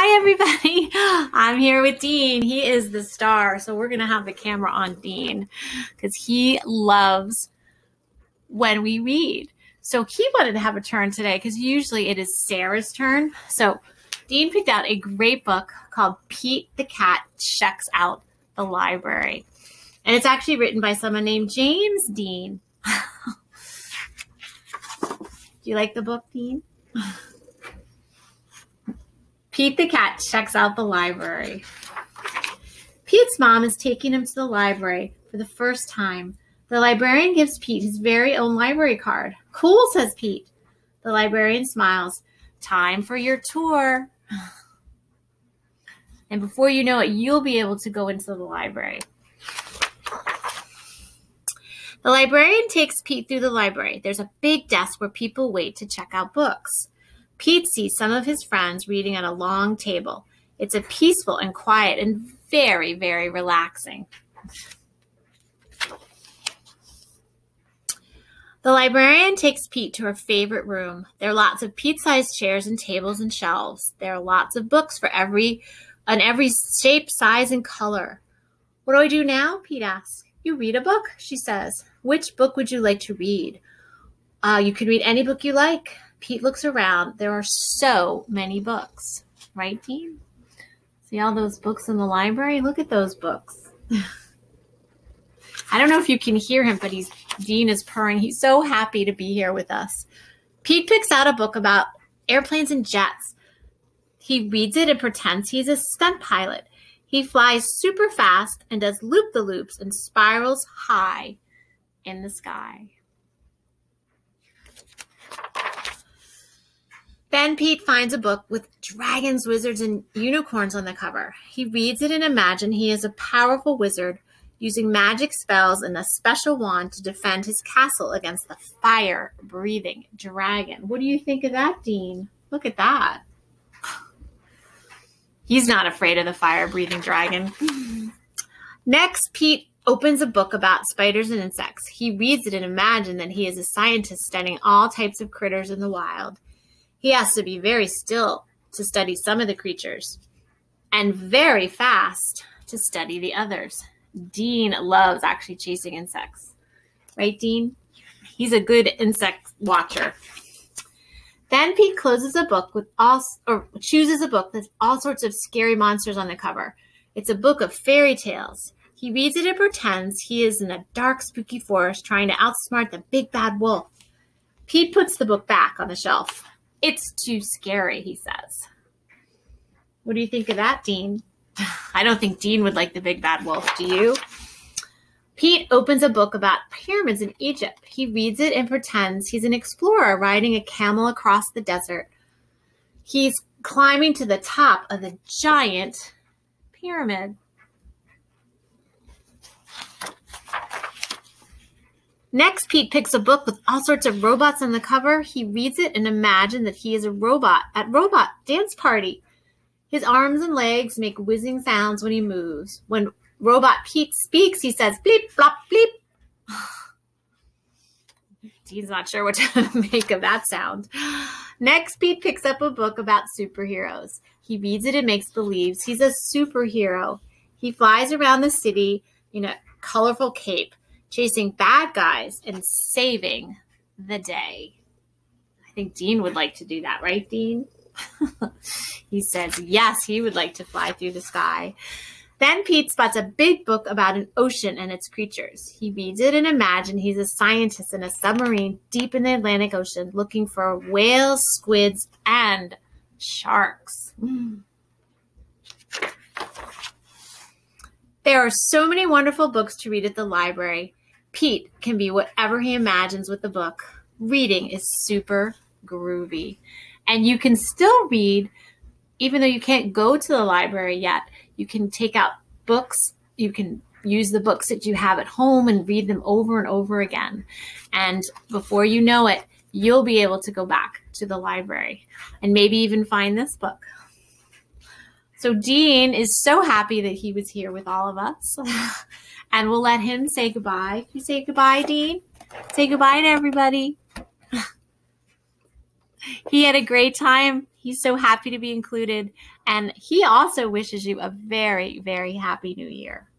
Hi, everybody. I'm here with Dean. He is the star, so we're going to have the camera on Dean because he loves when we read. So he wanted to have a turn today because usually it is Sarah's turn. So Dean picked out a great book called Pete the Cat Checks Out the Library. And it's actually written by someone named James Dean. Do you like the book, Dean? Pete the Cat Checks Out the Library. Pete's mom is taking him to the library for the first time. The librarian gives Pete his very own library card. Cool, says Pete. The librarian smiles. Time for your tour. And before you know it, you'll be able to go into the library. The librarian takes Pete through the library. There's a big desk where people wait to check out books. Pete sees some of his friends reading at a long table. It's a peaceful and quiet and very, very relaxing. The librarian takes Pete to her favorite room. There are lots of Pete-sized chairs and tables and shelves. There are lots of books for every shape, size, and color. What do I do now? Pete asks. You read a book, she says. Which book would you like to read? You can read any book you like. Pete looks around. There are so many books. Right, Dean? See all those books in the library? Look at those books. I don't know if you can hear him, but Dean is purring. He's so happy to be here with us. Pete picks out a book about airplanes and jets. He reads it and pretends he's a stunt pilot. He flies super fast and does loop-the-loops and spirals high in the sky. Then Pete finds a book with dragons, wizards, and unicorns on the cover. He reads it and imagines he is a powerful wizard using magic spells and a special wand to defend his castle against the fire-breathing dragon. What do you think of that, Dean? Look at that. He's not afraid of the fire-breathing dragon. Next, Pete opens a book about spiders and insects. He reads it and imagines that he is a scientist studying all types of critters in the wild. He has to be very still to study some of the creatures and very fast to study the others. Dean loves actually chasing insects. Right, Dean? He's a good insect watcher. Then Pete chooses a book with all sorts of scary monsters on the cover. It's a book of fairy tales. He reads it and pretends he is in a dark, spooky forest trying to outsmart the big bad wolf. Pete puts the book back on the shelf. It's too scary, he says. What do you think of that, Dean? I don't think Dean would like the big bad wolf, do you? Pete opens a book about pyramids in Egypt. He reads it and pretends he's an explorer riding a camel across the desert. He's climbing to the top of the giant pyramid. Next, Pete picks a book with all sorts of robots on the cover. He reads it and imagines that he is a robot at Robot Dance Party. His arms and legs make whizzing sounds when he moves. When Robot Pete speaks, he says, bleep, blop, bleep. Dean's not sure what to make of that sound. Next, Pete picks up a book about superheroes. He reads it and makes believes he's a superhero. He flies around the city in a colorful cape, chasing bad guys and saving the day. I think Dean would like to do that, right, Dean? He says, yes, he would like to fly through the sky. Then Pete spots a big book about an ocean and its creatures. He reads it and imagines he's a scientist in a submarine deep in the Atlantic Ocean looking for whales, squids, and sharks. There are so many wonderful books to read at the library. Pete can be whatever he imagines with the book. Reading is super groovy. And you can still read, even though you can't go to the library yet. You can take out books. You can use the books that you have at home and read them over and over again. And before you know it, you'll be able to go back to the library and maybe even find this book. So Dean is so happy that he was here with all of us. And we'll let him say goodbye. Can you say goodbye, Dean? Say goodbye to everybody. He had a great time. He's so happy to be included. And he also wishes you a very, very happy new year.